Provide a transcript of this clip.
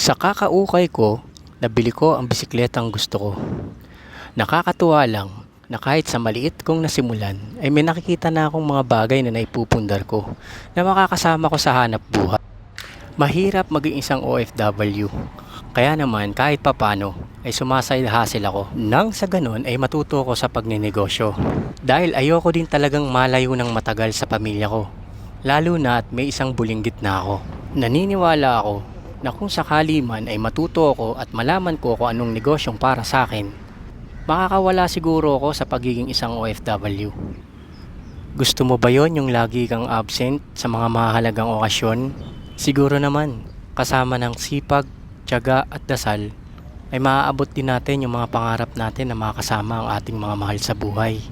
Sa kakaukay ko, nabili ko ang bisikletang gusto ko. Nakakatuwa lang na kahit sa maliit kong nasimulan ay may nakikita na akong mga bagay na naipupundar ko na makakasama ko sa hanap buhay. Mahirap maging isang OFW. Kaya naman kahit papano ay sumaside hustle ako. Nang sa ganon ay matuto ko sa pagninegosyo. Dahil ayoko din talagang malayo ng matagal sa pamilya ko. Lalo na at may isang bulinggit na ako. Naniniwala ako na kung sakali man ay matuto ako at malaman ko kung anong negosyong para sa akin, makakawala siguro ako sa pagiging isang OFW. Gusto mo ba yon, yung lagi kang absent sa mga mahalagang okasyon? Siguro naman, kasama ng sipag, tiyaga at dasal, ay maaabot din natin yung mga pangarap natin na makasama ang ating mga mahal sa buhay.